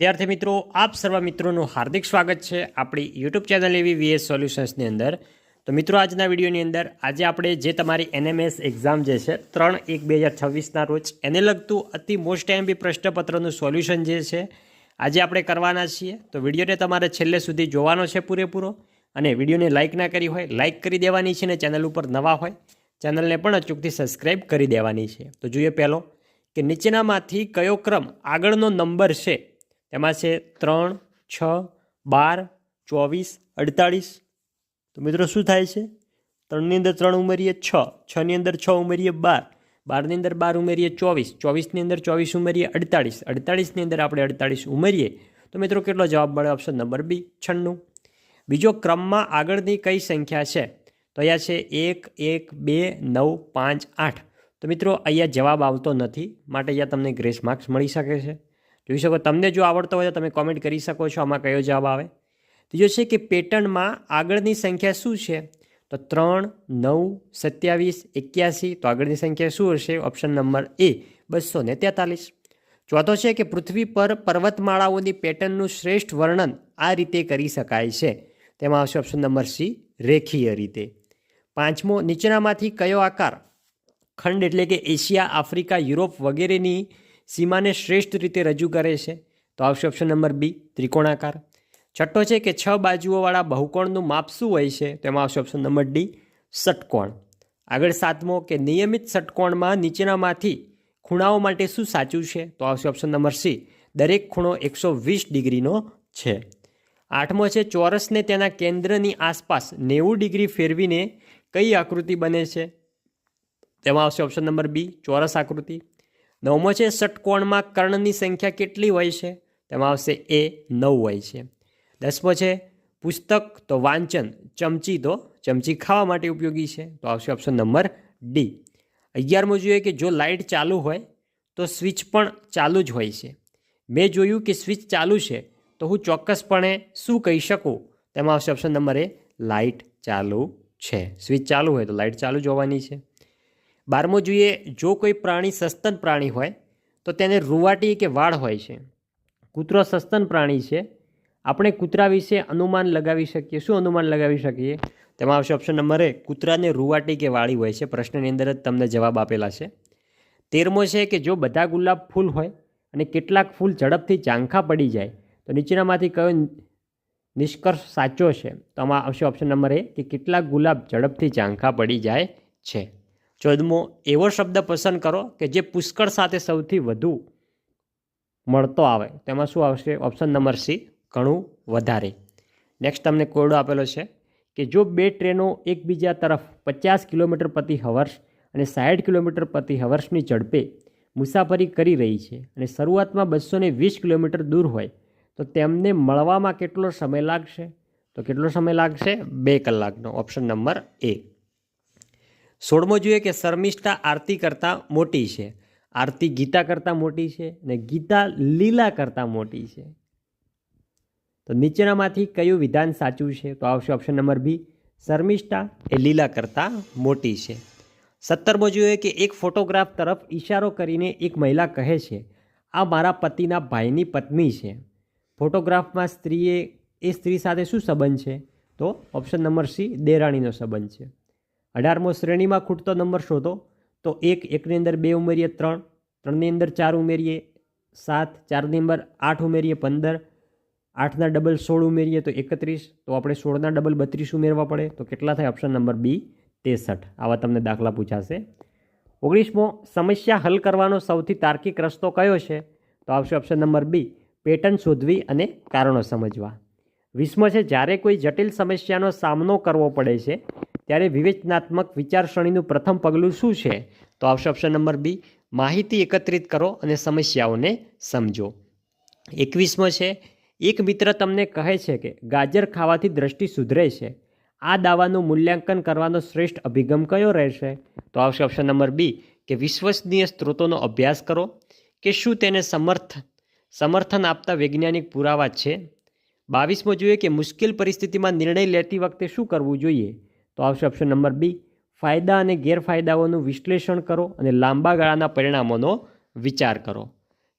વિદ્યાર્થી મિત્રો, આપ સર્વ મિત્રોનું હાર્દિક સ્વાગત છે આપણી યુટ્યુબ ચેનલ એવી વીએસ સોલ્યુશન્સની અંદર. તો મિત્રો, આજના વિડીયોની અંદર આજે આપણે જે તમારી એનએમએસ એક્ઝામ જે છે 3/1/2026ના રોજ એને લગતું અતિ મોસ્ટ એમપી પ્રશ્નપત્રનું સોલ્યુશન જે છે આજે આપણે કરવાના છીએ. તો વિડીયોને તમારે છેલ્લે સુધી જોવાનો છે પૂરેપૂરો, અને વિડીયોને લાઇક ના કરી હોય લાઇક કરી દેવાની છે, અને ચેનલ ઉપર નવા હોય ચેનલને પણ અચૂકથી સબસ્ક્રાઈબ કરી દેવાની છે. તો જોઈએ પહેલો કે નીચેનામાંથી કયો ક્રમ આગળનો નંબર છે. તેમાં છે 3, 6, 12, 24, 48. તો મિત્રો શું થાય છે? 3ની અંદર 3 ઉમેરીએ 6, 6ની અંદર 6 ઉમેરીએ 12, 12ની અંદર 12 ઉમેરીએ 24, 24ની અંદર 24 ઉમેરીએ 48, 48ની અંદર આપણે 48 ઉમેરીએ તો મિત્રો કેટલો જવાબ મળે? Option number B 96. બીજો ક્રમમાં આગળની કઈ સંખ્યા છે? તો અહીંયા છે 1, 1, 2, 9, 5, 8. તો મિત્રો અહીંયા જવાબ આવતો નથી, માટે અહીંયા તમને ગ્રેસ માર્ક્સ મળી શકે છે. જોઈ શકો, તમને જો આવડતો હોય તો તમે કોમેન્ટ કરી શકો છો આમાં કયો જવાબ આવે. ત્રીજો છે કે પેટર્નમાં આગળની સંખ્યા શું છે? તો 3, 9, 27, 81. તો આગળની સંખ્યા શું હશે? ઓપ્શન નંબર એ 243. ચોથો છે કે પૃથ્વી પર પર્વતમાળાઓની પેટર્નનું શ્રેષ્ઠ વર્ણન આ રીતે કરી શકાય છે. તેમાં આવશે ઓપ્શન નંબર સી, રેખીય રીતે. પાંચમો, નીચેનામાંથી કયો આકાર ખંડ એટલે કે એશિયા, આફ્રિકા, યુરોપ વગેરેની સીમાને શ્રેષ્ઠ રીતે રજૂ કરે છે? તો આવશે ઓપ્શન નંબર બી, ત્રિકોણાકાર. છઠ્ઠો છે કે 6 બાજુઓવાળા બહુકોણનું માપ શું હોય છે? તેમાં આવશે ઓપ્શન નંબર ડી, ષટકોણ. આગળ સાતમો કે નિયમિત ષટકોણમાં નીચેનામાંથી ખૂણાઓ માટે શું સાચું છે? તો આવશે ઓપ્શન નંબર સી, દરેક ખૂણો 120 ડિગ્રીનો છે. આઠમો છે ચોરસને તેના કેન્દ્રની આસપાસ 90 ડિગ્રી ફેરવીને કઈ આકૃતિ બને છે? તેમાં આવશે ઓપ્શન નંબર બી, ચોરસ આકૃતિ. નવમો છે ષટકોણમાં કર્ણની સંખ્યા કેટલી હોય છે? તેમાં આવશે એ 9 હોય છે. દસમો છે પુસ્તક તો વાંચન, ચમચી તો ચમચી ખાવા માટે ઉપયોગી છે? તો આવશે ઓપ્શન નંબર ડી. 11મો જોઈએ કે જો લાઇટ ચાલુ હોય તો સ્વિચ પણ ચાલુ જ હોય છે. મેં જોયું કે સ્વિચ ચાલુ છે તો હું ચોક્કસપણે શું કહી શકું? તેમાં આવશે ઓપ્શન નંબર એ, લાઇટ ચાલુ છે. સ્વિચ ચાલુ હોય તો લાઇટ ચાલુ જ હોવાની છે. 12મો જોઈએ, જો કોઈ પ્રાણી સસ્તન પ્રાણી હોય તો તેને રૂંવાટી કે વાળ હોય છે? કૂતરો સસ્તન પ્રાણી છે. આપણે કૂતરા વિશે અનુમાન લગાવી શકીએ. શું અનુમાન લગાવી શકીએ? તેમાં આવશે ઓપ્શન નંબર એ, કૂતરાને રૂંવાટી કે વાળી હોય છે. પ્રશ્નની અંદર જ તમને જવાબ આપેલા છે. 13મો છે કે જો બધા ગુલાબ ફૂલ હોય અને કેટલાક ફૂલ ઝડપથી ઝાંખા પડી જાય તો નીચેનામાંથી કયો નિષ્કર્ષ સાચો છે? તો આમાં આવશે ઓપ્શન નંબર એ કે કેટલાક ગુલાબ ઝડપથી ઝાંખા પડી જાય છે. 14મો, એવો શબ્દ પસંદ કરો કે જે પુષ્કળ સાથે સૌથી વધુ મળતો આવે. તેમાં શું આવશે? ઓપ્શન નંબર સી, ઘણું વધારે. નેક્સ્ટ તમને કોડો આપેલો છે કે જો બે ટ્રેનો એકબીજા તરફ 50 કિલોમીટર પ્રતિ હવર્સ અને 60 કિલોમીટર પ્રતિ હવર્સની ઝડપે મુસાફરી કરી રહી છે અને શરૂઆતમાં 220 કિલોમીટર દૂર હોય તો તેમને મળવામાં કેટલો સમય લાગશે? તો કેટલો સમય લાગશે? 2 કલાકનો. ઓપ્શન નંબર એ. 16મો જોઈએ કે શર્મિષ્ઠા આરતી કરતાં મોટી છે, આરતી ગીતા કરતાં મોટી છે, અને ગીતા લીલા કરતાં મોટી છે. તો નીચેનામાંથી કયું વિધાન સાચું છે? તો આવશે ઓપ્શન નંબર બી, શર્મિષ્ઠા એ લીલા કરતાં મોટી છે. 17મો જોઈએ કે એક ફોટોગ્રાફ તરફ ઈશારો કરીને એક મહિલા કહે છે, આ મારા પતિના ભાઈની પત્ની છે. ફોટોગ્રાફમાં સ્ત્રી સાથે શું સંબંધ છે? તો ઓપ્શન નંબર સી, દેરાણીનો સંબંધ છે. 18મો, શ્રેણીમાં ખૂટતો નંબર શોધો. તો 1, 1ની અંદર 2 ઉમેરીએ 3, 3ની અંદર 4 ઉમેરીએ 7, 4ની અંદર 8 ઉમેરીએ 15, 8ના ડબલ 16 ઉમેરીએ તો 31. તો આપણે 16ના ડબલ 32 ઉમેરવા પડે તો કેટલા થાય? Option number B, 63. આવા તમને દાખલા પૂછાશે. 19મો, સમસ્યા હલ કરવાનો સૌથી તાર્કિક રસ્તો કયો છે? તો આવશે ઓપ્શન નંબર બી, પેટર્ન શોધવી અને કારણો સમજવા. 20મો છે જ્યારે કોઈ જટિલ સમસ્યાનો સામનો કરવો પડે છે ત્યારે વિવેચનાત્મક વિચારસરણીનું પ્રથમ પગલું શું છે? તો આવશે ઓપ્શન નંબર બી, માહિતી એકત્રિત કરો અને સમસ્યાઓને સમજો. 21મો છે એક મિત્ર તમને કહે છે કે ગાજર ખાવાથી દ્રષ્ટિ સુધરે છે. આ દાવાનું મૂલ્યાંકન કરવાનો શ્રેષ્ઠ અભિગમ કયો રહેશે? તો આવશે ઓપ્શન નંબર બી કે વિશ્વસનીય સ્ત્રોતોનો અભ્યાસ કરો કે શું તેને સમર્થન આપતા વૈજ્ઞાનિક પુરાવા છે. 22મો જોઈએ કે મુશ્કેલ પરિસ્થિતિમાં નિર્ણય લેતી વખતે શું કરવું જોઈએ? તો આવશે ઓપ્શન નંબર બી, ફાયદા અને ગેરફાયદાઓનું વિશ્લેષણ કરો અને લાંબા ગાળાના પરિણામોનો વિચાર કરો.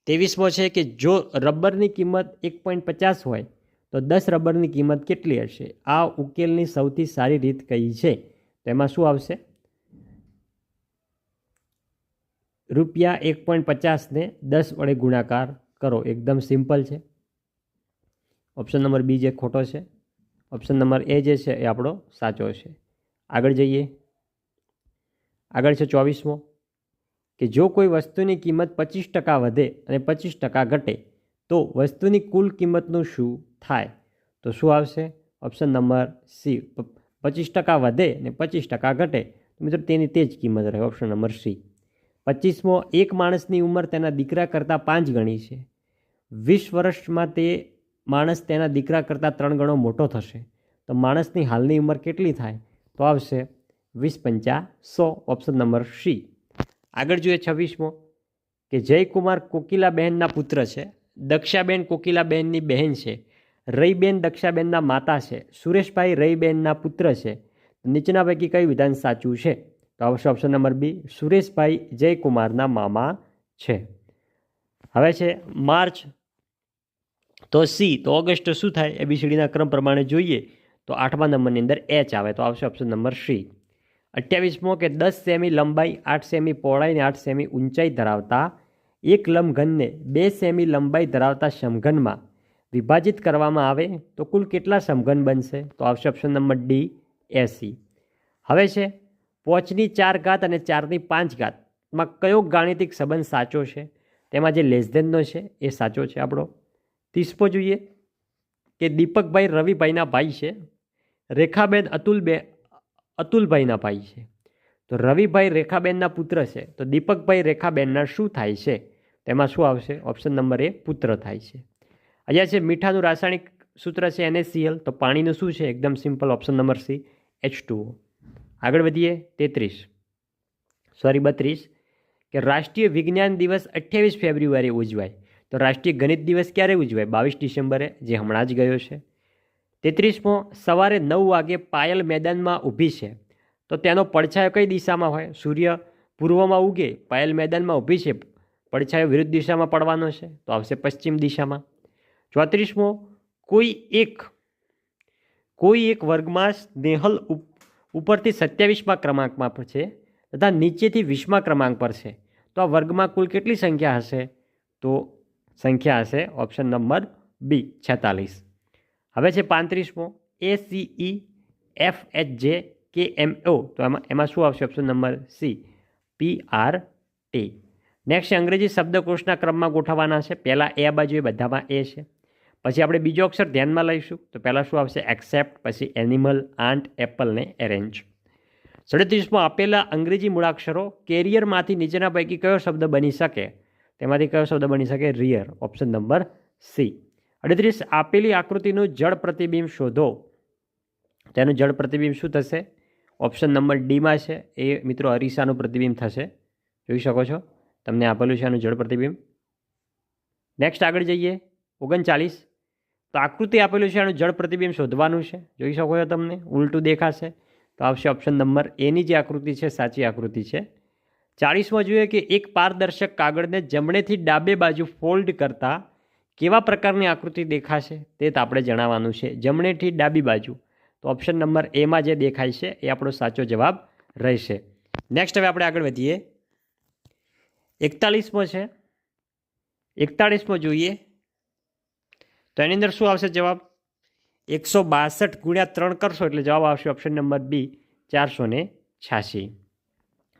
23મો છે કે જો રબરની કિંમત 1.50 હોય તો 10 રબરની કિંમત કેટલી હશે? આ ઉકેલની સૌથી સારી રીત કઈ છે? તો એમાં શું આવશે? રૂપિયા 1.50 ને 10 વડે ગુણાકાર કરો. એકદમ સિમ્પલ છે. ઓપ્શન નંબર બી જે ખોટો છે, ઓપ્શન નંબર એ જે છે એ આપણો સાચો છે. આગળ જઈએ. આગળ છે 24મો કે જો કોઈ વસ્તુની કિંમત 25% વધે અને 25% ઘટે તો વસ્તુની કુલ કિંમતનું શું થાય? તો શું આવશે? Option number C. 25% વધે અને 25% ઘટે તો મિત્રો તેની તે જ કિંમત રહે. Option number C. 25મો એક માણસની ઉંમર તેના દીકરા કરતાં 5 ગણી છે. 20 વર્ષમાં તે માણસ તેના દીકરા કરતાં 3 ગણો મોટો થશે તો માણસની હાલની ઉંમર કેટલી થાય? તો આવશે 20 પંચા 100. Option number C. આગળ જોઈએ 26મો કે જયકુમાર કોકિલાબહેનના પુત્ર છે. દક્ષાબેન કોકિલાબહેનની બહેન છે. રઈબેન દક્ષાબેનના માતા છે. સુરેશભાઈ રઈબેનના પુત્ર છે. નીચેના પૈકી કયું વિધાન સાચું છે? તો આવશે ઓપ્શન નંબર બી. સુરેશભાઈ જયકુમારના મામા છે. હવે છે માર્ચ તો સી. તો ઓગસ્ટ શું થાય? એબીસીડીના ક્રમ પ્રમાણે જોઈએ તો 8મા નંબરની અંદર એચ આવે તો આવશે ઓપ્શન નંબર સી. 28મો કે 10 સેમી લંબાઈ, 8 સેમી પહોળાઈ અને 8 સેમી ઊંચાઈ ધરાવતા એક લંબઘનને 2 સેમી લંબાઈ ધરાવતા સમઘનમાં વિભાજિત કરવામાં આવે તો કુલ કેટલા સમઘન બનશે? તો આવશે ઓપ્શન નંબર ડી 80. હવે છે 5ની 4 ઘાત અને 4ની 5 ઘાતમાં કયો ગાણિતિક સંબંધ સાચો છે? તેમાં જે લેસ ધેનનો છે એ સાચો છે આપણો. 30મો જોઈએ કે દીપકભાઈ રવિભાઈના ભાઈ છે. રેખાબેન અતુલભાઈના ભાઈ છે. તો રવિભાઈ રેખાબેનના પુત્ર છે તો દીપકભાઈ રેખાબેનના શું થાય છે? તેમાં શું આવશે? ઓપ્શન નંબર એ પુત્ર થાય છે. અહીંયા છે મીઠાનું રાસાયણિક સૂત્ર છે NaCl. તો પાણીનું શું છે? એકદમ simple. Option number C H2O. આગળ વધીએ 32 કે રાષ્ટ્રીય વિજ્ઞાન દિવસ 28 ફેબ્રુઆરી ઉજવાય તો રાષ્ટ્રીય ગણિત દિવસ ક્યારે ઉજવાય? 22 ડિસેમ્બરે, જે હમણાં જ ગયો છે. 33મો સવારે 9 વાગે પાયલ મેદાનમાં ઊભી છે તો તેનો પડછાયો કઈ દિશામાં હોય? સૂર્ય પૂર્વમાં ઉગે, પાયલ મેદાનમાં ઊભી છે, પડછાયો વિરુદ્ધ દિશામાં પડવાનો છે તો આવશે પશ્ચિમ દિશામાં. 34મો કોઈ એક વર્ગમાં સ્નેહલ ઉપરથી 27મા ક્રમાંકમાં પર છે તથા નીચેથી 20મા ક્રમાંક પર છે તો આ વર્ગમાં કુલ કેટલી સંખ્યા હશે? તો સંખ્યા હશે ઓપ્શન નંબર બી 46. હવે છે 35મો ACEFHJKMO તો એમાં શું આવશે? Option number C PRT. Next અંગ્રેજી શબ્દકોશના ક્રમમાં ગોઠવવાના છે. પહેલાં એ બાજુ એ બધામાં એ છે. પછી આપણે બીજો અક્ષર ધ્યાનમાં લઈશું તો પહેલાં શું આવશે? એક્સેપ્ટ, પછી એનિમલ, આંટ, એપલ ને એરેન્જ. 37મો આપેલા અંગ્રેજી મૂળાક્ષરો કેરિયરમાંથી નીચેના પૈકી કયો શબ્દ બની શકે? તેમાંથી કયો શબ્દ બની શકે? રિયર. Option number C. 38 આપેલી આકૃતિનું જળ પ્રતિબિંબ શોધો. તેનું જળ પ્રતિબિંબ શું થશે? ઓપ્શન નંબર ડીમાં છે એ મિત્રો અરીસાનું પ્રતિબિંબ થશે. જોઈ શકો છો તમને આપેલું છે આનું જળ પ્રતિબિંબ. નેક્સ્ટ આગળ જઈએ 39 તો આકૃતિ આપેલું છે આનું જળ પ્રતિબિંબ શોધવાનું છે. જોઈ શકો છો તમને ઉલટું દેખાશે તો આવશે ઓપ્શન નંબર એની જે આકૃતિ છે સાચી આકૃતિ છે. 40મો જોઈએ કે એક પારદર્શક કાગળને જમણેથી ડાબે બાજુ ફોલ્ડ કરતા કેવા પ્રકારની આકૃતિ દેખાશે તે આપણે જણાવવાનું છે. જમણેથી ડાબી બાજુ તો ઓપ્શન નંબર એમાં જે દેખાય છે એ આપણો સાચો જવાબ રહેશે. નેક્સ્ટ હવે આપણે આગળ વધીએ 41મો છે. 41મો જોઈએ તો એની અંદર શું આવશે જવાબ? 162 ગુણ્યા 3 કરશો એટલે જવાબ આવશે ઓપ્શન નંબર બી 486.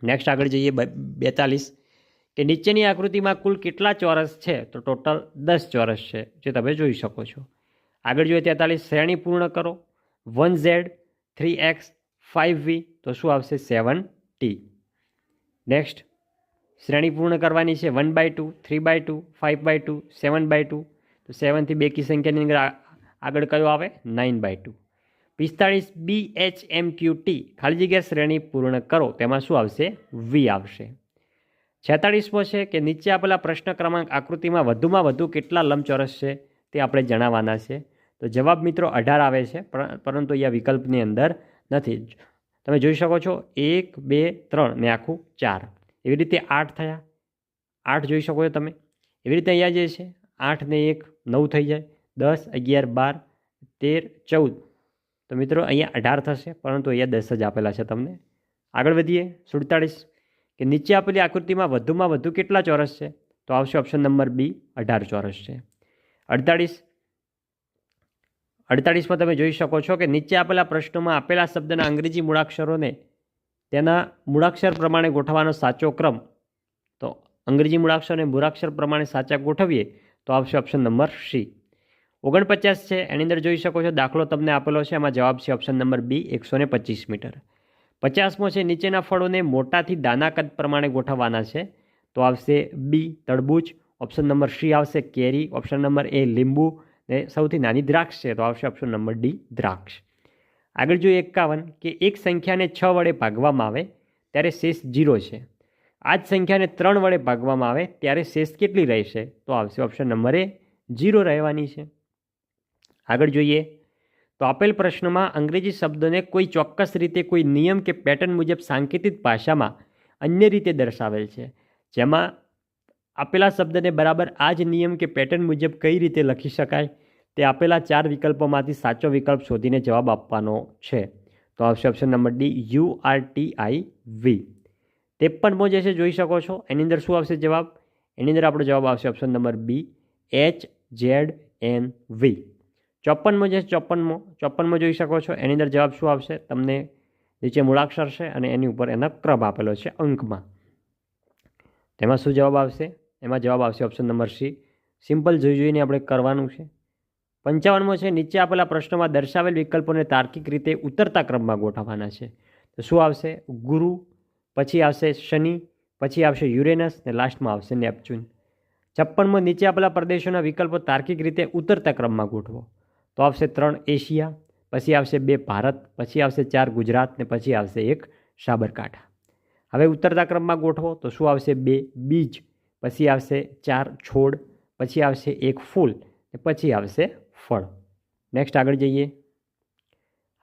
નેક્સ્ટ આગળ જઈએ 42 કે નીચેની આકૃતિમાં કુલ કેટલા ચોરસ છે? તો ટોટલ 10 ચોરસ છે જે તમે જોઈ શકો છો. આગળ જોઈએ 43 શ્રેણી પૂર્ણ કરો. 1Z 3X 5V તો શું આવશે? 7T. નેક્સ્ટ શ્રેણી પૂર્ણ કરવાની છે 1/2 3/2 5/2 7/2 તો 7થી બેકી સંખ્યાની અંદર આગળ કયો આવે? 9/2. 45 BHMQT ખાલી જગ્યા શ્રેણી પૂર્ણ કરો તેમાં શું આવશે? V આવશે. 46મો છે કે નીચે આપેલા પ્રશ્ન ક્રમાંક આકૃતિમાં વધુમાં વધુ કેટલા લંબચોરસ છે તે આપણે જણાવવાના છે. તો જવાબ મિત્રો 18 આવે છે પરંતુ અહીંયા વિકલ્પની અંદર નથી. તમે જોઈ શકો છો 1 2 3 ને આખું 4 એવી રીતે 8 થયા. 8 જોઈ શકો છો તમે. એવી રીતે અહીંયા જે છે 8 ને 1 9 થઈ જાય, 10 11 12 13 14, તો મિત્રો અહીંયા 18 થશે, પરંતુ અહીંયા 10 જ આપેલા છે તમને. આગળ વધીએ. 47 કે નીચે આપેલી આકૃતિમાં વધુમાં વધુ કેટલા ચોરસ છે? તો આવશે ઓપ્શન નંબર બી 18 ચોરસ છે. 48માં તમે જોઈ શકો છો કે નીચે આપેલા પ્રશ્નોમાં આપેલા શબ્દના અંગ્રેજી મૂળાક્ષરોને તેના મૂળાક્ષર પ્રમાણે ગોઠવવાનો સાચો ક્રમ. તો અંગ્રેજી મૂળાક્ષરને મૂળાક્ષર પ્રમાણે સાચા ગોઠવીએ તો આવશે ઓપ્શન નંબર સી. 49 છે, એની અંદર જોઈ શકો છો દાખલો તમને આપેલો છે, એમાં જવાબ છે ઓપ્શન નંબર બી 125 મીટર. 50મો છે, નીચેના ફળોને મોટાથી દાના કદ પ્રમાણે ગોઠવવાના છે, તો આવશે બી તરબૂચ, ઓપ્શન નંબર સી આવશે કેરી, ઓપ્શન નંબર એ લીંબુ, ને સૌથી નાની દ્રાક્ષ છે, તો આવશે ઓપ્શન નંબર ડી દ્રાક્ષ. આગળ જોઈએ 51 કે એક સંખ્યાને 6 વડે ભાગવામાં આવે ત્યારે શેષ 0 છે. આ જ સંખ્યાને 3 વડે ભાગવામાં આવે ત્યારે શેષ કેટલી રહેશે? તો આવશે ઓપ્શન નંબર એ 0 રહેવાની છે. આગળ જોઈએ તો આપેલ પ્રશ્નમાં અંગ્રેજી શબ્દોને કોઈ ચોક્કસ રીતે કોઈ નિયમ કે પેટર્ન મુજબ સાંકેતિક ભાષામાં અન્ય રીતે દર્શાવેલ છે, જેમાં આપેલા શબ્દને બરાબર આ જ નિયમ કે પેટર્ન મુજબ કઈ રીતે લખી શકાય તે આપેલા 4 વિકલ્પોમાંથી સાચો વિકલ્પ શોધીને જવાબ આપવાનો છે, તો આવશે ઓપ્શન નંબર ડી URTIV. 53મો જે છે જોઈ શકો છો, એની અંદર શું આવશે જવાબ? એની અંદર આપણો જવાબ આવશે ઓપ્શન નંબર બી HZNV. 54મો જે છે 54મો જોઈ શકો છો, એની અંદર જવાબ શું આવશે? તમને નીચે મૂળાક્ષર છે અને એની ઉપર એનો ક્રમ આપેલો છે અંકમાં. તેમાં શું જવાબ આવશે? એમાં જવાબ આવશે ઓપ્શન નંબર સી. સિમ્પલ જોઈને આપણે કરવાનું છે. 55મો છે, નીચે આપેલા પ્રશ્નોમાં દર્શાવેલ વિકલ્પોને તાર્કિક રીતે ઉતરતા ક્રમમાં ગોઠવવાના છે, તો શું આવશે? ગુરુ, પછી આવશે શનિ, પછી આવશે યુરેનસ, ને લાસ્ટમાં આવશે નેપચ્યુન. 56મો નીચે આપેલા પ્રદેશોના વિકલ્પો તાર્કિક રીતે ઉતરતા ક્રમમાં ગોઠવો, તો આવશે 3 એશિયા, પછી આવશે 2 ભારત, પછી આવશે 4 ગુજરાત, ને પછી આવશે 1 સાબરકાંઠા. હવે ઉતરતા ક્રમમાં ગોઠવો તો શું આવશે? 2 બીજ, પછી આવશે 4 છોડ, પછી આવશે 1 ફૂલ, ને પછી આવશે ફળ. નેક્સ્ટ આગળ જઈએ.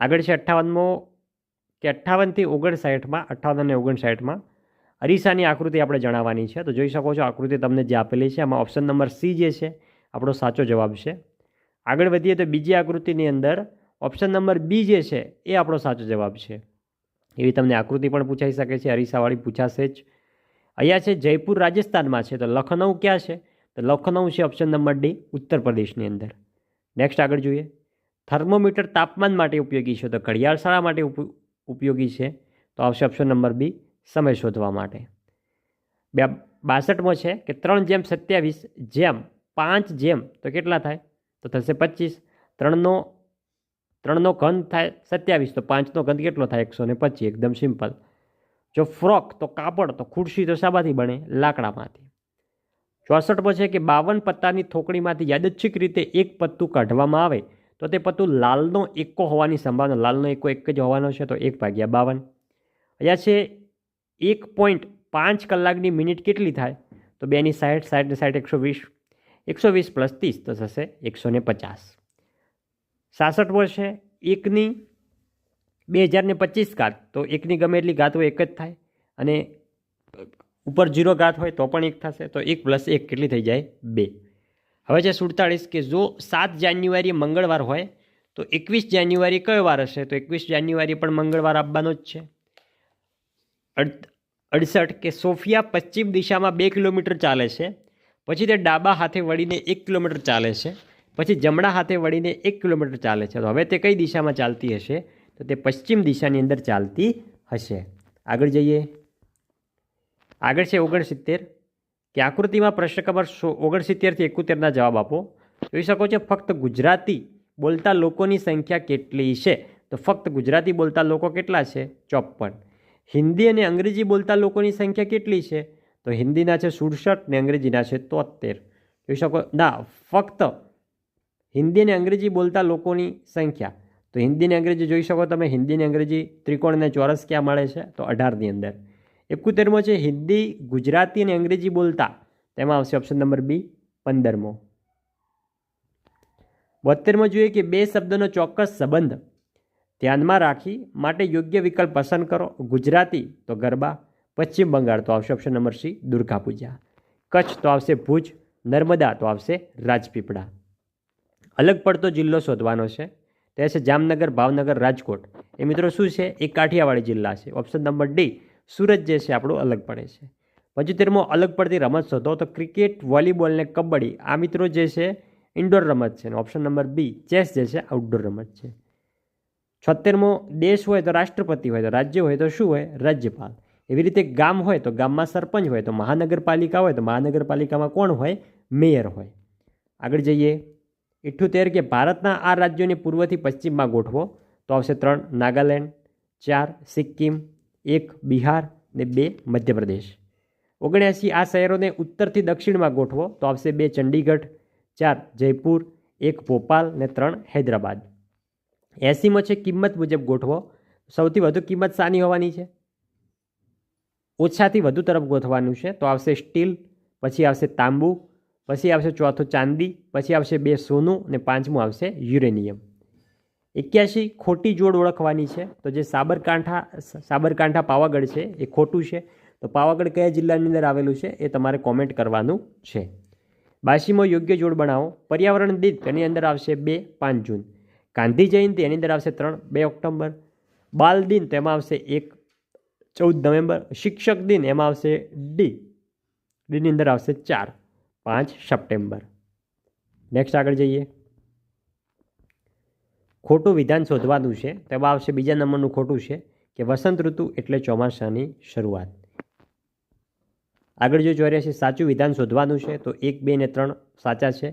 આગળ છે 58મો કે 58 થી 59માં 58 અને 59માં અરીસાની આકૃતિ આપણે જણાવવાની છે, તો જોઈ શકો છો આકૃતિ તમને જે આપેલી છે એમાં ઓપ્શન નંબર સી જે છે આપણો સાચો જવાબ છે. આગળ વધીએ તો બીજી આકૃતિની અંદર ઓપ્શન નંબર બી જે છે એ આપણો સાચો જવાબ છે. એવી તમને આકૃતિ પણ પૂછાઈ શકે છે, અરીસાવાળી પૂછાશે જ. અહીંયા છે જયપુર રાજસ્થાનમાં છે, તો લખનઉ ક્યાં છે? તો લખનઉ છે ઓપ્શન નંબર ડી ઉત્તર પ્રદેશની અંદર. નેક્સ્ટ આગળ જોઈએ. થર્મોમીટર તાપમાન માટે ઉપયોગી છે, તો ઘડિયાળ શાળા માટે ઉપયોગી છે, તો આવશે ઓપ્શન નંબર બી સમય શોધવા માટે. 62મો છે કે 3:27:5 તો કેટલા થાય? તો થશે 25. 3નો ઘન થાય 27, તો 5નો ઘન કેટલો થાય? 125. એકદમ સિમ્પલ. જો ફ્રોક તો કાપડ, તો ખુરશી તો શામાંથી બને? લાકડામાંથી. 64મો છે કે 52 પત્તાની થોકડીમાંથી યાદચ્છિક રીતે એક પત્તું કાઢવામાં આવે તો તે પત્તું લાલનો એકો હોવાની સંભાવના, લાલનો એકો એક જ હોવાનો છે, તો 1/52. અહીંયા છે 1.5 કલાકની મિનિટ કેટલી થાય? તો 2 ની 60, 60 ને 60 120, 120 + 30 તો થશે 150. 66મો છે 1 ની 2025 ઘાત, તો 1 ની ગમે એટલી ઘાત હોય એક જ થાય, અને ઉપર 0 ઘાત હોય તો પણ 1 થશે, તો 1 + 1 કેટલી થઈ જાય? 2. હવે છે 47 કે જો 7 જાન્યુઆરી મંગળવાર હોય તો 21 જાન્યુઆરી કયો વાર હશે? તો 21 જાન્યુઆરી પણ મંગળવાર આપવાનો જ છે. 68 કે સોફિયા પશ્ચિમ દિશામાં 2 કિલોમીટર ચાલે છે, પછી તે ડાબા હાથે વળીને 1 કિલોમીટર ચાલે છે, પછી જમણા હાથે વળીને 1 કિલોમીટર ચાલે છે, તો હવે તે કઈ દિશામાં ચાલતી હશે? તો તે પશ્ચિમ દિશાની અંદર ચાલતી હશે. આગળ જઈએ. આગળ છે 69 કે આકૃતિમાં પ્રશ્ન નંબર 69 થી 71ના જવાબ આપો. જોઈ શકો છો ફક્ત ગુજરાતી બોલતા લોકોની સંખ્યા કેટલી છે? તો ફક્ત ગુજરાતી બોલતા લોકો કેટલા છે? 54. હિન્દી અને અંગ્રેજી બોલતા લોકોની સંખ્યા કેટલી છે? તો હિન્દીના છે 67 ને અંગ્રેજીના છે 73. જોઈ શકો ના, ફક્ત હિન્દી અને અંગ્રેજી બોલતા લોકોની સંખ્યા, તો હિન્દી અને અંગ્રેજી જોઈ શકો તમે, હિન્દી અને અંગ્રેજી ત્રિકોણ અને ચોરસ ક્યાં મળે છે? તો 18ની અંદર. 71મો છે હિન્દી, ગુજરાતી અને અંગ્રેજી બોલતા, તેમાં આવશે ઓપ્શન નંબર બી 15મો. 72મો જોઈએ કે 2 શબ્દોનો ચોક્કસ સંબંધ ધ્યાનમાં રાખી માટે યોગ્ય વિકલ્પ પસંદ કરો. ગુજરાતી તો ગરબા, પશ્ચિમ બંગાળ તો આવશે option number C Durga Puja, Kutch તો આવશે ભુજ, નર્મદા તો આવશે રાજપીપળા. અલગ પડતો જિલ્લો શોધવાનો છે, તે છે જામનગર, ભાવનગર, રાજકોટ. એ મિત્રો શું છે? એ કાઠિયાવાડી જિલ્લા છે. ઓપ્શન નંબર ડી સુરત જે છે આપણું અલગ પડે છે. 75મો અલગ પડતી રમત શોધો તો ક્રિકેટ, વોલીબોલ ને કબડ્ડી આ મિત્રો જે છે ઇન્ડોર રમત છે. ઓપ્શન નંબર બી ચેસ જે છે આઉટડોર રમત છે. 76મો દેશ હોય તો રાષ્ટ્રપતિ હોય, તો રાજ્ય હોય તો શું હોય? રાજ્યપાલ. એવી રીતે ગામ હોય તો ગામમાં સરપંચ હોય, તો મહાનગરપાલિકા હોય તો મહાનગરપાલિકામાં કોણ હોય? મેયર હોય. આગળ જઈએ. 78 કે ભારતના આ રાજ્યોને પૂર્વથી પશ્ચિમમાં ગોઠવો તો આવશે 3 નાગાલેન્ડ, 4 સિક્કિમ, 1 બિહાર ને 2 મધ્યપ્રદેશ. 79 આ શહેરોને ઉત્તરથી દક્ષિણમાં ગોઠવો તો આવશે 2 ચંડીગઢ, 4 જયપુર, 1 ભોપાલ ને 3 હૈદરાબાદ. 80મો છે કિંમત મુજબ ગોઠવો. સૌથી વધુ કિંમત શાની હોવાની છે? ઓછાથી વધુ તરફ ગોઠવાનું છે તો આવશે સ્ટીલ, પછી આવશે તાંબુ, પછી આવશે ચોથું ચાંદી, પછી આવશે 2 સોનું અને 5મું આવશે યુરેનિયમ. 81 ખોટી જોડ ઓળખવાની છે તો જે સાબરકાંઠા પાવાગઢ છે એ ખોટું છે. તો પાવાગઢ કયા જિલ્લાની અંદર આવેલું છે એ તમારે કોમેન્ટ કરવાનું છે. 82મો યોગ્ય જોડ બનાવો. પર્યાવરણ દિન તેની અંદર આવશે 2 5 જૂન. ગાંધી જયંતિ એની અંદર આવશે 3 2 ઓક્ટોબર. બાલ દિન તેમાં આવશે 1 14 નવેમ્બર. શિક્ષક દિન એમાં આવશે ડીની અંદર આવશે 4 5 સપ્ટેમ્બર. નેક્સ્ટ આગળ જઈએ. ખોટું વિધાન શોધવાનું છે, તેમાં આવશે બીજા નંબરનું ખોટું છે કે વસંત ઋતુ એટલે ચોમાસાની શરૂઆત. આગળ જો 84 સાચું વિધાન શોધવાનું છે તો 1 2 ને 3 સાચા છે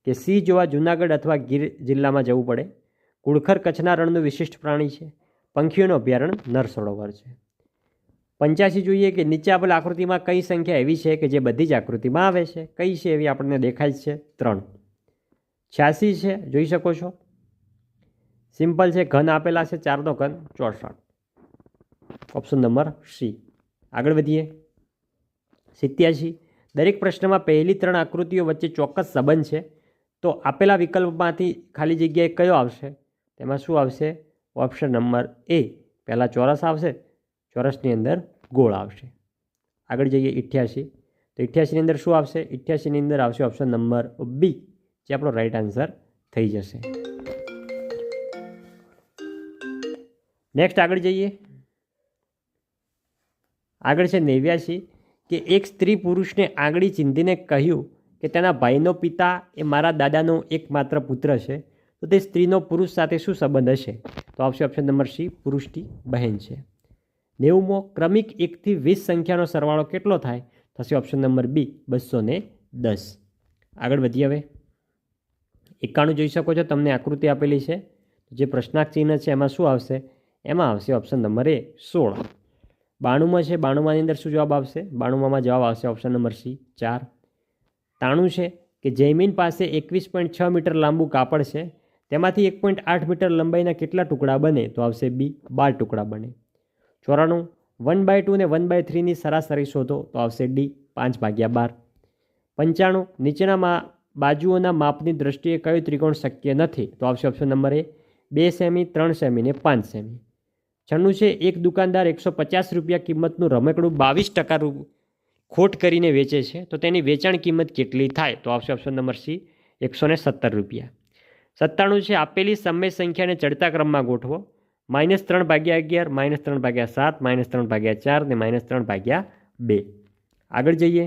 કે સિંહ જોવા જૂનાગઢ અથવા ગીર જિલ્લામાં જવું પડે. કુળખર કચ્છના રણનું વિશિષ્ટ પ્રાણી છે. પંખીઓનું અભયારણ્ય નર સરોવર છે. 85 જોઈએ કે નીચે આપેલ આકૃતિમાં કઈ સંખ્યા એવી છે કે જે બધી જ આકૃતિમાં આવે છે? કઈ છે એવી આપણને દેખાય છે? 3. 86 છે, જોઈ શકો છો. સિમ્પલ છે, ઘન આપેલા છે, 4નો ઘન 64. Option number C. આગળ વધીએ. 87 દરેક પ્રશ્નમાં પહેલી 3 આકૃતિઓ વચ્ચે ચોક્કસ સંબંધ છે તો આપેલા વિકલ્પમાંથી ખાલી જગ્યાએ કયો આવશે? તેમાં શું આવશે? ઓપ્શન નંબર એ. પહેલાં ચોરસ આવશે, ચોરસની અંદર ગોળ આવશે. આગળ જઈએ. 88 તો 88ની અંદર શું આવશે? 88ની અંદર આવશે ઓપ્શન નંબર બી, જે આપણો રાઈટ આન્સર થઈ જશે. નેક્સ્ટ આગળ જઈએ. આગળ છે 89 કે એક સ્ત્રી પુરુષને આંગળી ચીંધીને કહ્યું કે તેના ભાઈનો પિતા એ મારા દાદાનો એકમાત્ર પુત્ર છે, તો તે સ્ત્રીનો પુરુષ સાથે શું સંબંધ હશે? તો આવશે ઓપ્શન નંબર સી, પુરુષની બહેન છે. 90મો ક્રમિક 1 થી 20 સંખ્યાનો સરવાળો કેટલો થાય? થશે ઓપ્શન નંબર બી, 210. આગળ વધીએ હવે. 91 જોઈ શકો છો, તમને આકૃતિ આપેલી છે. જે પ્રશ્નાર્થ ચિહ્ન છે એમાં શું આવશે? એમાં આવશે ઓપ્શન નંબર એ 16. 92માં છે, 92માની અંદર શું જવાબ આવશે? 92માં જવાબ આવશે ઓપ્શન નંબર સી, 4. 93 છે કે જૈમિન પાસે 21.6 મીટર લાંબુ કાપડ છે, તેમાંથી 1.8 મીટર લંબાઈના કેટલા ટુકડા બને? તો આવશે બી, 12 ટુકડા બને. 94 1/2 અને 1/3ની સરાસરી શોધો તો આવશે ડી, 5/12. 95 નીચેના બાજુઓના માપની દ્રષ્ટિએ કયો ત્રિકોણ શક્ય નથી? તો આવશે ઓપ્શન નંબર એ, 2 સેમી, 3 સેમી ને 5 સેમી. 96 છે એક દુકાનદાર 150 રૂપિયા કિંમતનું રમકડું 22% ખોટ કરીને વેચે છે, તો તેની વેચાણ કિંમત કેટલી થાય? તો આવશે ઓપ્શન નંબર સી, 170 રૂપિયા. 97 છે આપેલી સમય સંખ્યાને ચડતા ક્રમમાં ગોઠવો. -3/11, -3/7, -3/4 ને -3/2. આગળ જઈએ.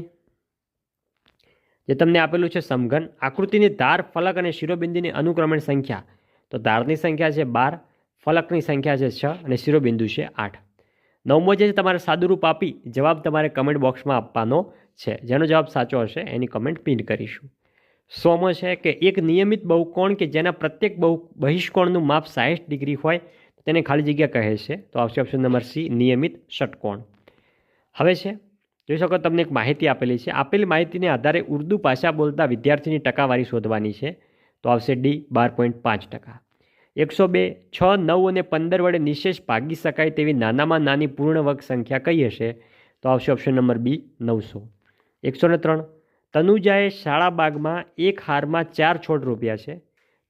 જે તમને આપેલું છે સમઘન. આકૃતિની ધાર, ફલક અને શિરોબિંદુની અનુક્રમણ સંખ્યા. તો ધારની સંખ્યા છે 12, ફલકની સંખ્યા છે 6 અને શિરોબિંદુ છે 8. 9મો જે તમારે સાદુરૂપ આપી જવાબ તમારે કમેન્ટ બોક્સમાં આપવાનો છે. જેનો જવાબ સાચો હશે એની કમેન્ટ પિન કરીશું. 100મો છે કે એક નિયમિત બહુકોણ કે જેના પ્રત્યેક બહિષ્કોણનું માપ 60 ડિગ્રી હોય તેને ખાલી જગ્યા કહે છે. તો આવશે ઓપ્શન નંબર સી, નિયમિત ષટકોણ. હવે છે જોઈ શકો તમને એક માહિતી આપેલી છે. આપેલી માહિતીને આધારે ઉર્દુ ભાષા બોલતા વિદ્યાર્થીની ટકાવારી શોધવાની છે. તો આવશે ડી, 12.5%. 102 6, 9 અને 15 વડે નિશેષ ભાગી શકાય તેવી નાનામાં નાની પૂર્ણ વર્ગ સંખ્યા કઈ હશે? તો આવશે ઓપ્શન નંબર બી, 900. 103 તનુજાએ શાળા બાગમાં એક હારમાં 4 છોડ રોપ્યા છે,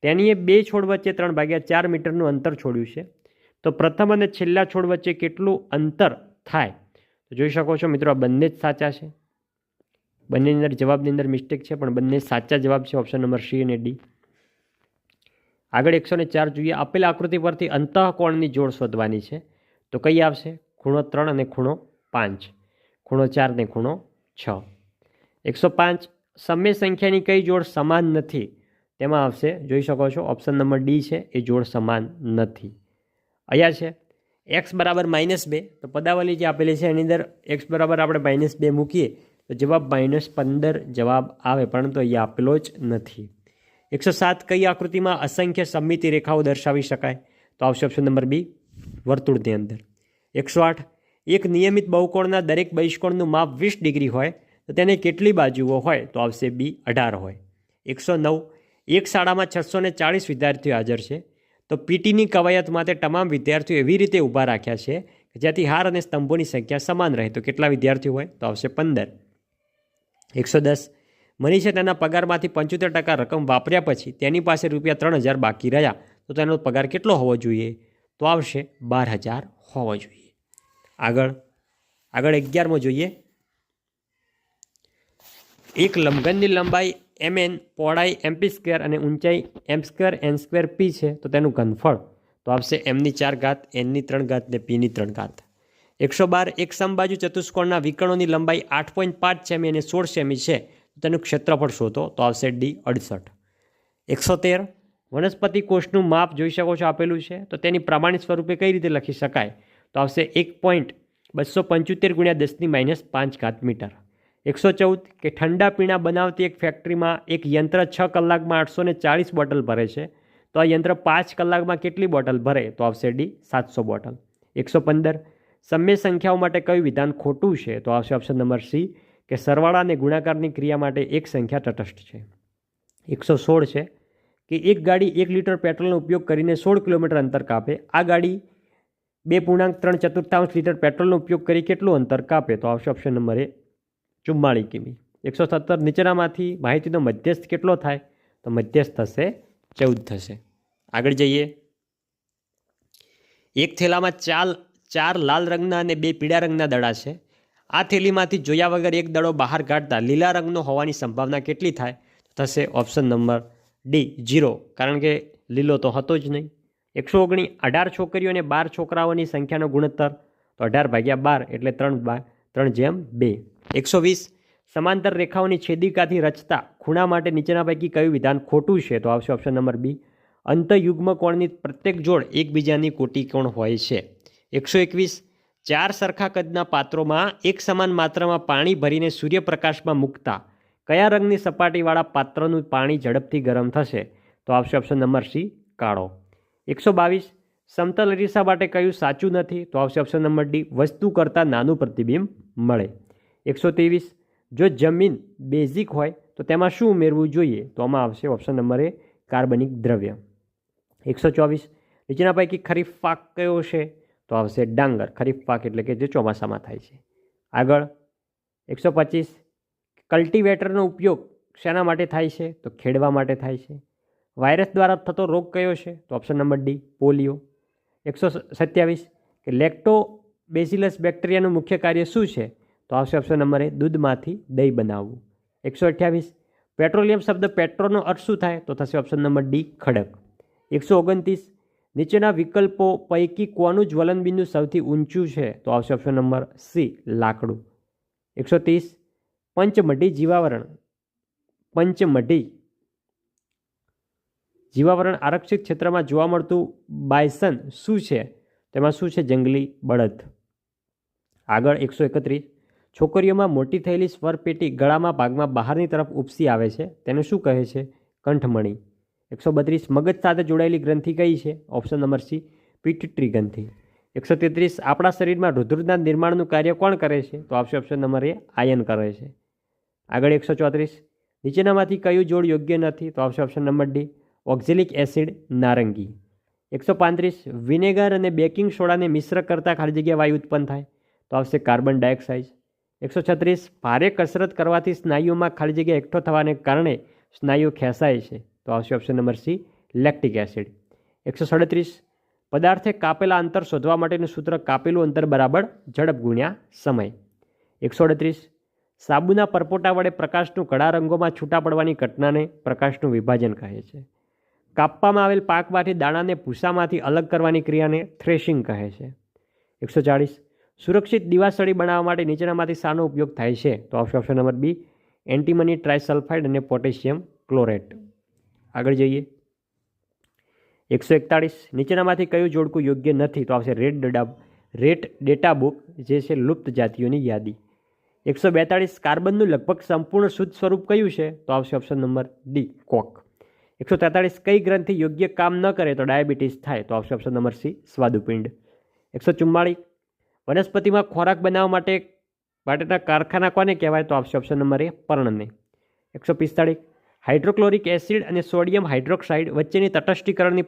તેણીએ 2 છોડ વચ્ચે 3/4 મીટરનું અંતર છોડ્યું છે, તો પ્રથમ અને છેલ્લા છોડ વચ્ચે કેટલું અંતર થાય? તો જોઈ શકો છો મિત્રો આ બંને જ સાચા છે. બંનેની અંદર જવાબની અંદર મિસ્ટેક છે, પણ બંને સાચા જવાબ છે ઓપ્શન નંબર સી અને ડી. આગળ 104 જોઈએ. આપેલ આકૃતિ પરથી અંતઃકોણની જોડ શોધવાની છે. તો કઈ આવશે? ખૂણો 3 અને ખૂણો 5, ખૂણો 4 અને ખૂણો 6. 105 સમય સંખ્યાની કઈ જોડ સમાન નથી? તેમાં આવશે, જોઈ શકો છો ઓપ્શન નંબર ડી છે, એ જોડ સમાન નથી. અહીંયા છે x બરાબર -2, તો પદાવલી જે આપેલી છે એની અંદર x બરાબર આપણે -2 મૂકીએ તો જવાબ -15 જવાબ આવે, પરંતુ અહીંયા આપેલો જ નથી. 107 કઈ આકૃતિમાં અસંખ્ય સમમિતિ રેખાઓ દર્શાવી શકાય? તો આવશે ઓપ્શન નંબર બી, વર્તુળની અંદર. 108 એક નિયમિત બહુકોણના દરેક બહિષ્કોણનું માપ 20 ડિગ્રી હોય તો તેને કેટલી બાજુઓ હોય? તો આવશે બી, 18 હોય. 109 એક શાળામાં 640 વિદ્યાર્થીઓ હાજર છે, તો પીટીની કવાયત માટે તમામ વિદ્યાર્થીઓ એવી રીતે ઊભા રાખ્યા છે કે જેથી હાર અને સ્તંભોની સંખ્યા સમાન રહે, તો કેટલા વિદ્યાર્થીઓ હોય? તો આવશે 15. 110 મનીષે તેના પગારમાંથી 75% રકમ વાપર્યા પછી તેની પાસે ₹3000 બાકી રહ્યા, તો તેનો પગાર કેટલો હોવો જોઈએ? તો આવશે 12000 હોવો જોઈએ. આગળ 11મો જોઈએ. એક લંબઘનની લંબાઈ mn, પહોળાઈ mp² અને ઊંચાઈ m² n² p છે, તો તેનું ઘનફળ તો આવશે m⁴, n⁴ ને p⁴. 112 એક સમબાજુ ચતુષ્કોણના વિકર્ણોની લંબાઈ 8.5 સેમી અને 16 સેમી છે, તો તેનું ક્ષેત્રફળ શોધો, તો આવશે ડી, 68. 113 વનસ્પતિ કોષનું માપ જોઈ શકો છો આપેલું છે, તો તેની પ્રમાણિત સ્વરૂપે કઈ રીતે લખી શકાય? તો આવશે 1.275 × 10⁻5 મીટર. 114 કે ઠંડા પીણા બનાવતી એક ફેક્ટરીમાં એક યંત્ર 6 કલાકમાં 840 બોટલ ભરે છે, તો આ યંત્ર 5 કલાકમાં કેટલી બોટલ ભરે? તો આવશે ડી, 700 બોટલ. 115 સમય સંખ્યાઓ માટે કયું વિધાન ખોટું છે? તો આવશે ઓપ્શન નંબર સી, કે સરવાળા અને ગુણાકારની ક્રિયા માટે એક સંખ્યા તટસ્થ છે. 116 છે કે એક ગાડી 1 લીટર પેટ્રોલનો ઉપયોગ કરીને 16 કિલોમીટર અંતર કાપે, આ ગાડી 2.3 લીટર પેટ્રોલનો ઉપયોગ કરી કેટલું અંતર કાપે? તો આવશે ઓપ્શન નંબર એ, 44 કિમી. 117 નીચેનામાંથી માહિતીનો મધ્યસ્થ કેટલો થાય? તો મધ્યસ્થ થશે 14 થશે. આગળ જઈએ. એક થેલામાં 4 લાલ રંગના અને 2 પીળા રંગના દડા છે. આ થેલીમાંથી જોયા વગર એક દડો બહાર કાઢતા લીલા રંગનો હોવાની સંભાવના કેટલી થાય? થશે ઓપ્શન નંબર ડી, 0, કારણ કે લીલો તો હતો જ નહીં. 119 18 છોકરીઓ અને 12 છોકરાઓની સંખ્યાનો ગુણોત્તર, તો 18/12 એટલે 3/2. 120 સમાંતર રેખાઓની છેદિકાથી રચતા ખૂણા માટે નીચેના પૈકી કયું વિધાન ખોટું છે? તો આવશે ઓપ્શન નંબર બી, અંતયુગ્મ કોણની પ્રત્યેક જોડ એકબીજાની કોટિકોણ હોય છે. 121 4 સરખા કદના પાત્રોમાં એક સમાન માત્રામાં પાણી ભરીને સૂર્યપ્રકાશમાં મૂકતા કયા રંગની સપાટીવાળા પાત્રનું પાણી ઝડપથી ગરમ થશે? તો આવશે ઓપ્શન નંબર સી, કાળો. 122 સમતલ અરીસા માટે કયું સાચું નથી? તો આવશે ઓપ્શન નંબર ડી, વસ્તુ કરતાં નાનું પ્રતિબિંબ મળે. 123 જો જમીન બેઝિક હોય તો તેમાં શું ઉમેરવું જોઈએ? તો આમાં આવશે ઓપ્શન નંબર એ, કાર્બનિક દ્રવ્ય. 124 નીચેના પૈકી ખરીફ પાક કયો છે? તો આવશે ડાંગર. ખરીફ પાક એટલે કે જે ચોમાસામાં થાય છે. આગળ 125 કલ્ટિવેટરનો ઉપયોગ શેના માટે થાય છે? તો ખેડવા માટે થાય છે. વાયરસ દ્વારા થતો રોગ કયો છે? તો ઓપ્શન નંબર ડી, પોલિયો. 127 કે લેક્ટોબેસિલસ બેક્ટેરિયાનું મુખ્ય કાર્ય શું છે? તો આવશે ઓપ્શન નંબર એ, દૂધમાંથી દહીં બનાવવું. 128 પેટ્રોલિયમ શબ્દ પેટ્રોનો અર્થ શું થાય? તો થશે ઓપ્શન નંબર ડી, ખડક. 129 નીચેના વિકલ્પો પૈકી કોનું જ્વલનબિંદુ સૌથી ઊંચું છે? તો આવશે ઓપ્શન નંબર સી, લાકડું. 130 પંચમઢી જીવાવરણ આરક્ષિત ક્ષેત્રમાં જોવા મળતું બાયસન શું છે? તેમાં શું છે? જંગલી બળદ. આગળ 131 છોકરીઓમાં મોટી થયેલી સ્વરપેટી ગળામાં ભાગમાં બહારની તરફ ઉપસી આવે છે, તેને શું કહે છે? કંઠમણી. 132 મગજ સાથે જોડાયેલી ગ્રંથિ કઈ છે? ઓપ્શન નંબર સી, પિટ્યુટરી ગ્રંથિ. 133 આપણા શરીરમાં રુધિરના નિર્માણનું કાર્ય કોણ કરે છે? તો આવશે ઓપ્શન નંબર એ, આયન કરે છે. આગળ 134 નીચેનામાંથી કયું જોડ યોગ્ય નથી? તો આવશે option number D, oxalic acid, નારંગી. 135 વિનેગર અને બેકિંગ સોડાને મિશ્ર કરતાં ખાલી જગ્યા વાયુ ઉત્પન્ન થાય, તો આવશે કાર્બન ડાયોક્સાઇડ. 136 ભારે કસરત કરવાથી સ્નાયુઓમાં ખાલી જગ્યા એકઠો થવાને કારણે સ્નાયુઓ ખેંચાય છે, તો આવશે option number C, lactic acid. 137 પદાર્થે કાપેલા અંતર શોધવા માટેનું સૂત્ર કાપેલું અંતર બરાબર ઝડપ ગુણ્યા સમય. 138 સાબુના પરપોટા વડે પ્રકાશનું ઘણા રંગોમાં છૂટા પડવાની ઘટનાને પ્રકાશનું વિભાજન કહે છે. કાપવામાં આવેલ પાકમાંથી દાણાને ભૂસામાંથી અલગ કરવાની ક્રિયાને થ્રેશિંગ કહે છે. 140. સુરક્ષિત દીવાસળી બનાવવા માટે નીચેનામાંથી શાનો ઉપયોગ થાય છે? તો આવશે ઓપ્શન નંબર બી, એન્ટીમની ટ્રાયસલ્ફાઇડ અને પોટેશિયમ ક્લોરેટ. આગળ જઈએ. 141. નીચેનામાંથી કયું જોડકું યોગ્ય નથી? તો આવશે રેટ ડેટા બુક, જે છે લુપ્ત જાતિઓની યાદી. 142. કાર્બનનું લગભગ સંપૂર્ણ શુદ્ધ સ્વરૂપ કયું છે? તો આવશે ઓપ્શન નંબર ડી, કોક. 143. કઈ ગ્રંથિ યોગ્ય કામ ન કરે તો ડાયાબિટીસ થાય? તો આવશે ઓપ્શન નંબર સી, સ્વાદુપિંડ. 144. વનસ્પતિમાં ખોરાક બનાવવા માટેના કારખાના કોને કહેવાય? તો આવશે ઓપ્શન નંબર એ, પર્ણને. 145. હાઇડ્રોક્લોરિક એસિડ અને સોડિયમ હાઇડ્રોક્સાઇડ વચ્ચેની તટસ્થીકરણની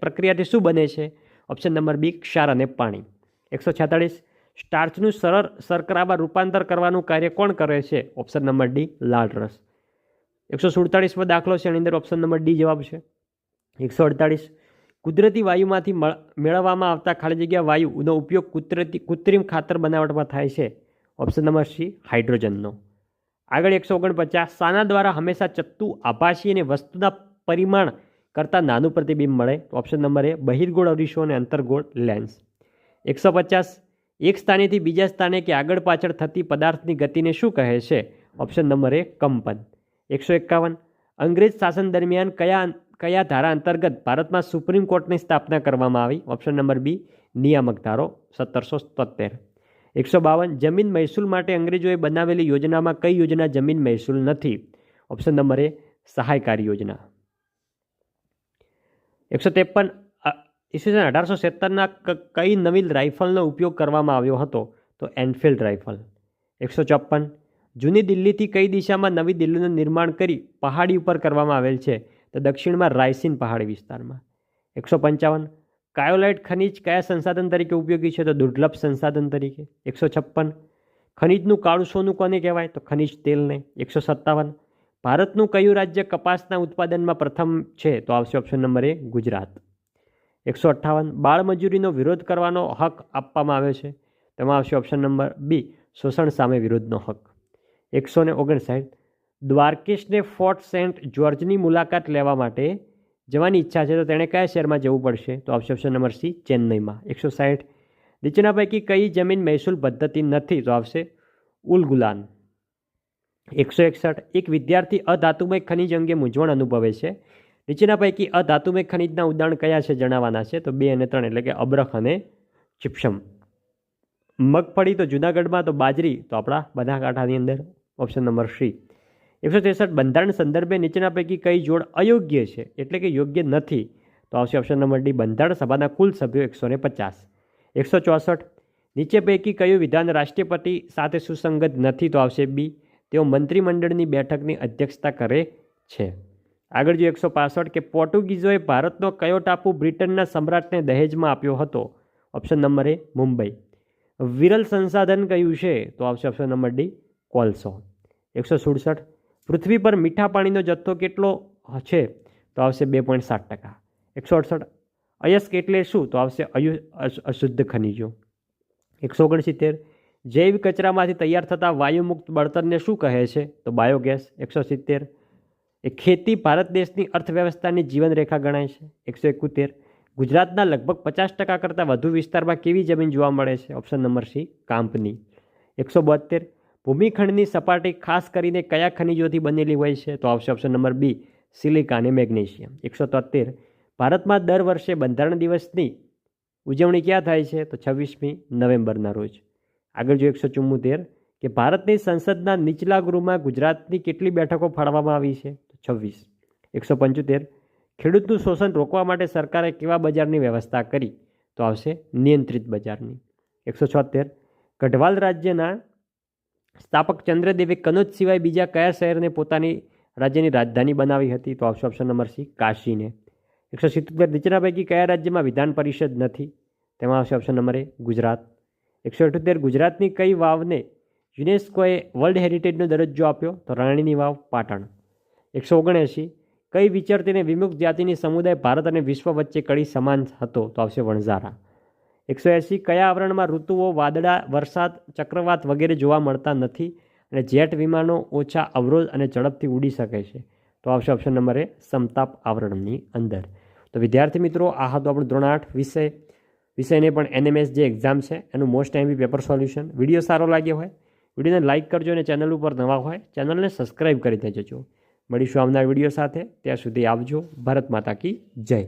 પ્રક્રિયાથી શું બને છે? ઓપ્શન નંબર બી, ક્ષાર અને પાણી. 146. સ્ટાર્ચનું સરળ શર્કરામાં રૂપાંતર કરવાનું કાર્ય કોણ કરે છે? ઓપ્શન નંબર ડી, લાળ રસ. 147મો દાખલો છે, એની અંદર ઓપ્શન નંબર ડી જવાબ છે. 148. કુદરતી વાયુમાંથી મેળવવામાં આવતા ખાલી જગ્યા વાયુનો ઉપયોગ કૃત્રિમ ખાતર બનાવટમાં થાય છે? ઓપ્શન નંબર સી, હાઇડ્રોજનનો. આગળ 149. શાના દ્વારા હંમેશા ચત્તુ, આભાસી અને વસ્તુના પરિમાણ કરતાં નાનું પ્રતિબિંબ મળે? ઓપ્શન નંબર એ, બહિર્ગોળ અરીસો અને અંતર્ગોળ લેન્સ. 150. એક સ્થાનેથી બીજા સ્થાને કે આગળ પાછળ થતી પદાર્થની ગતિને શું કહે છે? ઓપ્શન નંબર એ, કંપન. 151. અંગ્રેજ શાસન દરમિયાન કયા ધારા અંતર્ગત ભારતમાં સુપ્રીમ કોર્ટની સ્થાપના કરવામાં આવી? ઓપ્શન નંબર બી, નિયામક ધારો 1773. 152. જમીન મહેસૂલ માટે અંગ્રેજોએ બનાવેલી યોજનામાં કઈ યોજના જમીન મહેસૂલ નથી? ઓપ્શન નંબર એ, સહાયકારી યોજના. 153. ઈસવીસન 1870ના કઈ નવી રાઇફલનો ઉપયોગ કરવામાં આવ્યો હતો? તો એનફિલ્ડ રાઇફલ. 154. જૂની દિલ્હીથી કઈ દિશામાં નવી દિલ્હીનું નિર્માણ કરી પહાડી ઉપર કરવામાં આવેલ છે? તો દક્ષિણમાં રાયસીન પહાડી વિસ્તારમાં. 155. કાયોલાઇટ ખનિજ કયા સંસાધન તરીકે ઉપયોગી છે? તો દુર્લભ સંસાધન તરીકે. 156. ખનિજનું કાળું સોનું કોને કહેવાય? તો ખનિજ તેલને. 157. ભારતનું કયું રાજ્ય કપાસના ઉત્પાદનમાં પ્રથમ છે? તો આવશે ઓપ્શન નંબર એ, ગુજરાત. 158. બાળમજૂરીનો વિરોધ કરવાનો હક આપવામાં આવ્યો છે? તેમાં આવશે ઓપ્શન નંબર બી, શોષણ સામે વિરોધનો હક. 159. દ્વારકેશને ફોર્ટ સેન્ટ જ્યોર્જની મુલાકાત લેવા માટે જવાની ઈચ્છા છે, તો તેણે કયા શહેરમાં જવું પડશે? તો આવશે ઓપ્શન નંબર સી, ચેન્નઈમાં. 160. નીચેના પૈકી કઈ જમીન મહેસૂલ પદ્ધતિ નથી? તો આવશે ઉલગુલાન. 161. એક વિદ્યાર્થી અધાતુમય ખનિજ અંગે મૂંઝવણ અનુભવે છે. નીચેના પૈકી અધાતુમય ખનિજના ઉદાહરણ કયા છે જણાવવાના છે? તો 2 અને 3, એટલે કે અબ્રખ અને જીપ્સમ. મગફળી તો જૂનાગઢમાં, તો બાજરી તો આપણા બનાસકાંઠાની અંદર. Option number C. 163. બંધારણ સંદર્ભે નીચેના પૈકી કઈ જોડ અયોગ્ય છે, એટલે કે યોગ્ય નથી? તો આવશે ઓપ્શન નંબર ડી, બંધારણ સભાના કુલ સભ્યો 150. 164. નીચે પૈકી કયું વિધાન રાષ્ટ્રપતિ સાથે સુસંગત નથી? તો આવશે બી, તેઓ મંત્રીમંડળની બેઠકની અધ્યક્ષતા કરે છે. આગળ જો 165 કે પોર્ટુગીઝોએ ભારતનો કયો ટાપુ બ્રિટનના સમ્રાટને દહેજમાં આપ્યો હતો? ઓપ્શન નંબર એ, મુંબઈ. વિરલ સંસાધન કયું છે? તો આવશે ઓપ્શન નંબર ડી, કોલસો. 167. પૃથ્વી પર મીઠા પાણીનો જથ્થો કેટલો છે? તો આવશે 2.7%. 168. અયસ્ક એટલે શું? તો આવશે અશુદ્ધ ખનિજો. 169. જૈવ કચરામાંથી તૈયાર થતા વાયુમુક્ત બળતણને શું કહે છે? તો બાયોગેસ. 170. એ ખેતી ભારત દેશની અર્થવ્યવસ્થાની જીવનરેખા ગણાય છે. 171. ગુજરાતના લગભગ 50% કરતાં વધુ વિસ્તારમાં કેવી જમીન જોવા મળે છે? ઓપ્શન નંબર સી, કાંપની. 172. ભૂમિખંડની સપાટી ખાસ કરીને કયા ખનિજોથી બનેલી હોય છે? તો આવશે ઓપ્શન નંબર બી, સિલિકા અને મેગ્નેશિયમ. 173. ભારતમાં દર વર્ષે બંધારણ દિવસની ઉજવણી ક્યાં થાય છે? તો 26મી નવેમ્બરના રોજ. આગળ જો 174 કે ભારતની સંસદના નીચલા ગૃહમાં ગુજરાતની કેટલી બેઠકો ફાળવવામાં આવી છે? તો 26. 175. ખેડૂતનું શોષણ રોકવા માટે સરકારે કેવા બજારની વ્યવસ્થા કરી? તો આવશે નિયંત્રિત બજારની. 176. ગઢવાલ રાજ્યના સ્થાપક ચંદ્રદેવે કનોજ સિવાય બીજા કયા શહેરને પોતાની રાજ્યની રાજધાની બનાવી હતી? તો આવશે ઓપ્શન નંબર સી, કાશીને. 177. નીચેના પૈકી કયા રાજ્યમાં વિધાન પરિષદ નથી? તેમાં આવશે ઓપ્શન નંબર એ, ગુજરાત. 178. ગુજરાતની કઈ વાવને યુનેસ્કોએ વર્લ્ડ હેરિટેજનો દરજ્જો આપ્યો? તો રાણીની વાવ, પાટણ. 179. કઈ વિચરતી અને વિમુક્ત જાતિની સમુદાય ભારત અને વિશ્વ વચ્ચે કડી સમાન હતો? તો આવશે વણઝારા. 180. કયા આવરણમાં ઋતુઓ, વાદળા, વરસાદ, ચક્રવાત વગેરે જોવા મળતા નથી? અને જેટ વિમાનો ઓછા અવરોધ અને ઝડપથી ઉડી શકે છે. તો આવશે ઓપ્શન નંબર એ સમતાપ આવરણની અંદર. તો વિદ્યાર્થી મિત્રો, આ હતું આપણું ધોરણ 8 વિષયને પણ NMS જે એક્ઝામ છે એનું most time paper solution. Video સારો લાગ્યો હોય વિડીયોને લાઇક કરજો અને ચેનલ ઉપર નવા હોય ચેનલને સબસ્ક્રાઈબ કરી દેજો. મળીશું આવનાર વિડીયો સાથે. ત્યાં સુધી આવજો. ભારત માતા કી જય.